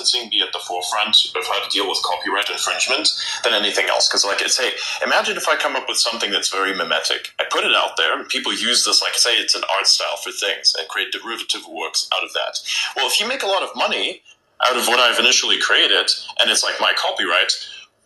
licensing be at the forefront of how to deal with copyright infringement than anything else. Because, like, imagine if I come up with something that's very mimetic. I put it out there, and people use this, like, say it's an art style for things, and create derivative works out of that. Well, if you make a lot of money out of what I've initially created, and it's like my copyright,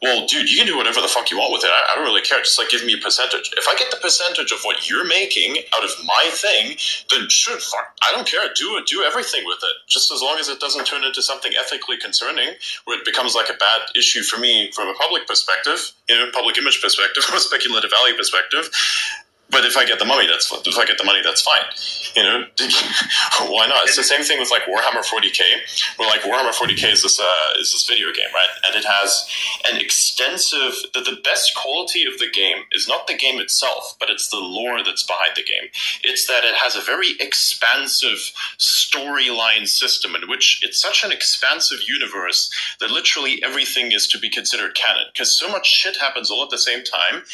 well, dude, you can do whatever the fuck you want with it. I don't really care. Just, like, give me a percentage. If I get the percentage of what you're making out of my thing, then sure, fuck, I don't care. Do everything with it. Just as long as it doesn't turn into something ethically concerning, where it becomes like a bad issue for me from a public perspective, public image perspective, or speculative value perspective. But if I get the money, that's fine. Why not? It's the same thing with, like, Warhammer 40k, where, like, Warhammer 40k is this video game, right? And it has an extensive. The best quality of the game is not the game itself, but it's the lore that's behind the game. It's that it has a very expansive storyline system in which it's such an expansive universe that literally everything is to be considered canon, because so much shit happens all at the same time.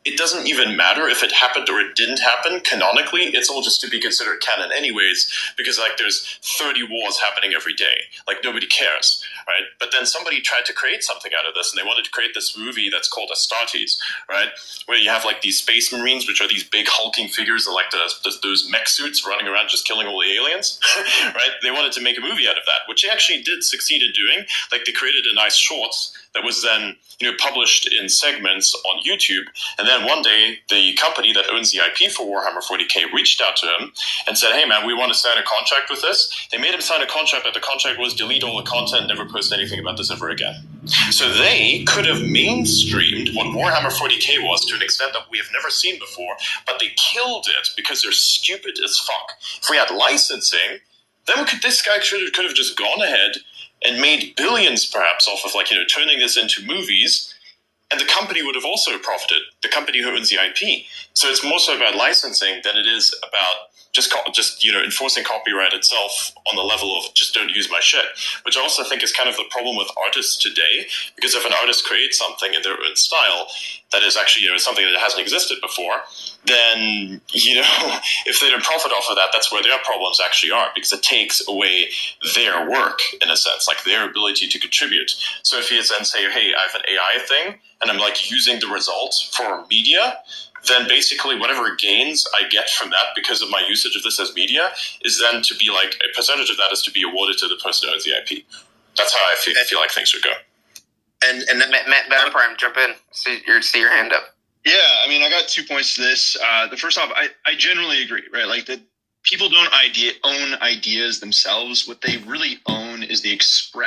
It doesn't even matter if it happened or it didn't happen. Canonically, it's all just to be considered canon anyways, because, like, there's 30 wars happening every day. Like, nobody cares, right? But then somebody tried to create something out of this, and they wanted to create this movie that's called Astartes, right? Where you have, like, these space marines, which are these big hulking figures that, like, those mech suits running around just killing all the aliens, right? They wanted to make a movie out of that, which they actually did succeed in doing. Like, they created a nice shorts that was then, published in segments on YouTube. And then one day, the company that owns the IP for Warhammer 40k reached out to him and said, hey, man, we want to sign a contract with this. They made him sign a contract, but the contract was delete all the content, never post anything about this ever again. So they could have mainstreamed what Warhammer 40k was to an extent that we have never seen before, but they killed it because they're stupid as fuck. If we had licensing, then this guy could have just gone ahead and made billions, perhaps, off of, like, turning this into movies, and the company would have also profited, the company who owns the IP. So it's more so about licensing than it is about just enforcing copyright itself on the level of just don't use my shit, which I also think is kind of the problem with artists today, because if an artist creates something in their own style that is actually, something that hasn't existed before, then, if they don't profit off of that, that's where their problems actually are, because it takes away their work, in a sense, like their ability to contribute. So if you then say, hey, I have an AI thing, and I'm, like, using the results for media, then basically whatever gains I get from that because of my usage of this as media is then to be, like, a percentage of that is to be awarded to the person who owns the IP. That's how I feel like things should go. And Matt Prime, jump in. See your hand up. Yeah, I mean, I got 2 points to this. The first off, I generally agree, right? Like, that people don't own ideas themselves. What they really own is the expression